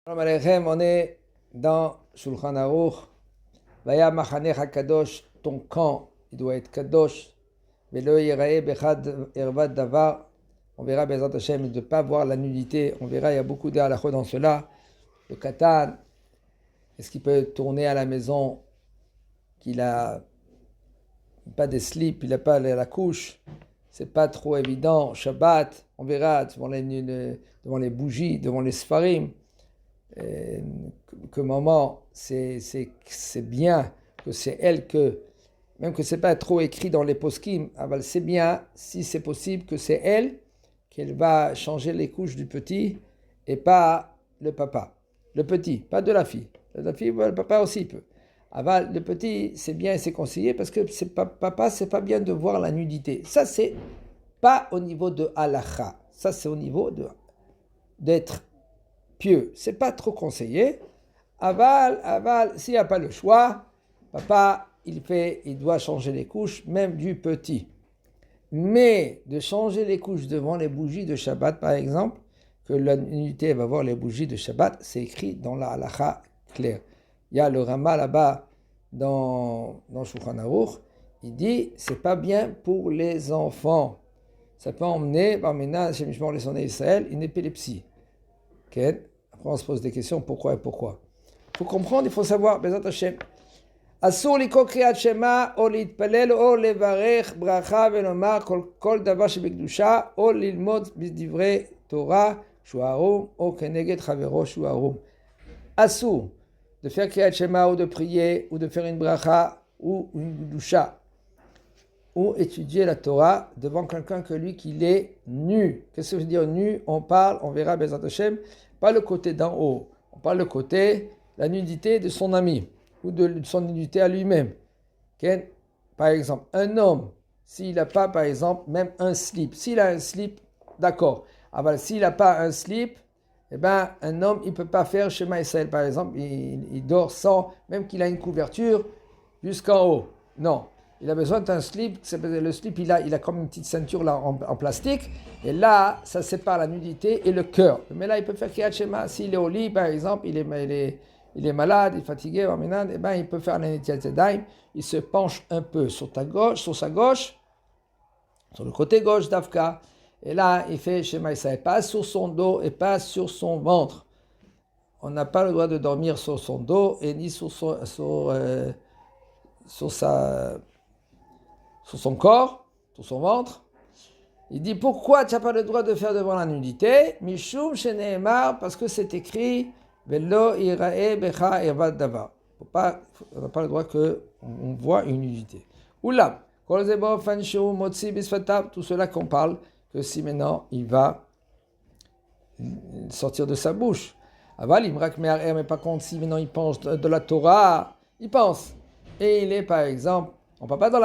Shalom Aleichem, on est dans Shulchan Aruch. Vaya Machanecha Kadosh, ton camp, il doit être Kadosh. Velo Yirae Bechad Ervad Davar. On verra, Bezat Hashem, de ne pas voir la nudité. On verra, il y a beaucoup de halachot dans cela. Le Katan, est-ce qu'il peut tourner à la maison qu'il n'a pas des slips, il n'a pas la couche? C'est pas trop évident. Shabbat, on verra devant les bougies, devant les sfarim. Que maman, c'est bien que c'est elle que, même que c'est pas trop écrit dans les poskim, c'est bien, si c'est possible, que c'est elle qu'elle va changer les couches du petit et pas le papa. Le petit, pas de la fille. La fille, le papa aussi peut. Le petit, c'est bien et c'est conseillé parce que papa, c'est pas bien de voir la nudité. Ça, c'est pas au niveau de halacha. Ça, c'est au niveau d'être pieux. C'est pas trop conseillé. S'il n'y a pas le choix, papa, il doit changer les couches, même du petit. Mais de changer les couches devant les bougies de Shabbat, par exemple, que la nudité va voir les bougies de Shabbat, c'est écrit dans la halacha claire. Il y a le Rama là-bas dans Shulchan Aruch, il dit c'est pas bien pour les enfants. Ça peut emmener, par Mena, chez Mishmor les Sonnets Israël, une épilepsie. Okay. Après on se pose des questions, pourquoi et pourquoi. Il faut comprendre, il faut savoir, Bezat Hashem. Asur likro kriyat shema, o litpalel, o levarech, bracha, velomar, kol davar shebekdusha, o lilmod b'divrei Torah, shuarum, o keneged chavero shuarum. Asur, de faire kriyat shema, ou de prier, ou de faire une bracha, ou une gdusha, ou étudier la Torah devant quelqu'un que lui qu'il est nu. Qu'est-ce que ça veut dire nu? On verra Bezat Hashem, pas le côté d'en haut, on parle le côté, la nudité de son ami, ou de son nudité à lui-même. Okay? Par exemple, un homme, s'il n'a pas, par exemple, même un slip, s'il a un slip, d'accord. S'il n'a pas un slip, un homme, il ne peut pas faire Shema Israël, par exemple, il dort sans, même qu'il a une couverture jusqu'en haut. Non. Il a besoin d'un slip. Le slip, il a comme une petite ceinture là en plastique. Et là, ça sépare la nudité et le cœur. Mais là, il peut faire Kriyat Shema. S'il est au lit, par exemple, il est malade, il est fatigué, il peut faire la Netilat Yadayim. Il se penche un peu sur sa gauche, sur le côté gauche d'Afka. Et là, il fait Shema Israël. Pas sur son dos et pas sur son ventre. On n'a pas le droit de dormir sur son dos et ni sur son corps, sur son ventre. Il dit pourquoi tu n'as pas le droit de faire devant la nudité? Mishum sheneemar, parce que c'est écrit Velo irae becha ervad davar. On n'a pas le droit qu'on voit une nudité. Oulam, kol zebo fanshu motzi bisfatav, tout cela qu'on parle, que si maintenant il va sortir de sa bouche. Aval imrak me'arer, mais par contre si maintenant il pense de la Torah, il pense. Et il est par exemple, on ne parle pas dans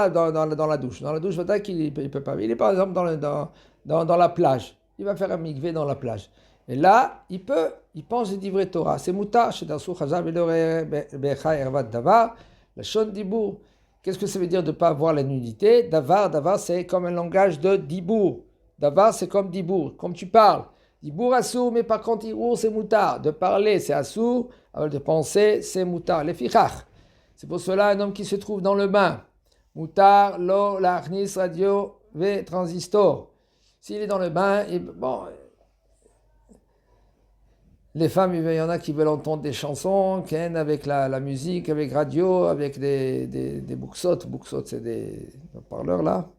la douche. Dans la douche, il ne peut pas. Il est par exemple dans la plage. Il va faire un mikvé dans la plage. Et là, il pense du divrei Torah. C'est mutar, chez Darsou Chazal, Becha Ervat Davar, la Shon Dibour. Qu'est-ce que ça veut dire de ne pas avoir la nudité? Davar, c'est comme un langage de Dibour. Davar, c'est comme Dibour, comme tu parles. Dibour Assour, mais par contre, Dibour, c'est mutar. De parler, c'est Assour. De penser, c'est mutar. Les fichach. C'est pour cela un homme qui se trouve dans le bain. Mutar, lo, lachnis, radio, ve, transistor. S'il est dans le bain, les femmes, il y en a qui veulent entendre des chansons, avec la musique, avec radio, avec des buksot. Buksot, c'est des parleurs là.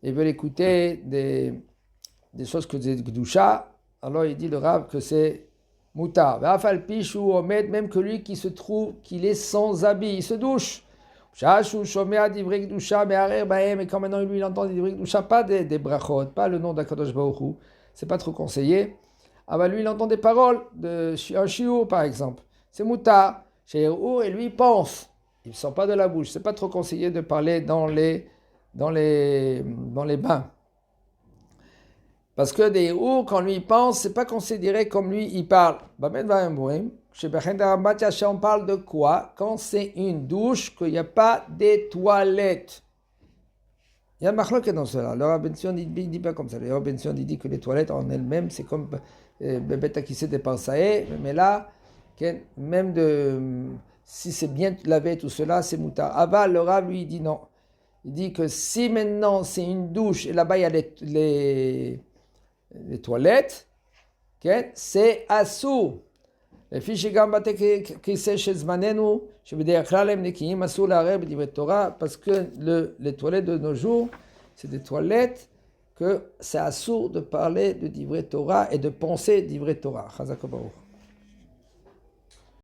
Ils veulent écouter des choses que des gdusha. Alors il dit le Rav que c'est mutar. Même que lui qui se trouve, qu'il est sans habit, il se douche. Et quand maintenant lui il entend des divrei kedusha, pas des brachot, pas le nom d'Akadosh Baruch Hu, c'est pas trop conseillé. Lui il entend des paroles de un shiur par exemple, c'est mutar. Et lui il pense, il ne sort pas de la bouche, c'est pas trop conseillé de parler dans les bains. Parce que des quand lui il pense, c'est pas considéré comme lui il parle. On parle de quoi? Quand c'est une douche, qu'il n'y a pas des toilettes. Il y a un marloquet dans cela. Le Rav Ben Sion ne dit pas comme ça. Le Rav Ben Sion dit que les toilettes en elles-mêmes, c'est comme Bebet Akissé de Parsae. Mais là, même si c'est bien lavé tout cela, c'est moutar. Aval, le Rav, lui, il dit non. Il dit que si maintenant c'est une douche et là-bas il y a les toilettes, c'est assourd. לפי שגם בתי כיסא של זמננו, שבדרך כלל הם נקיים, אסור לערב בדברי תורה, parce que les toilettes de nos jours, c'est des toilettes que c'est assourd de parler de דברי Torah et de penser דברי Torah. חזק וברוך.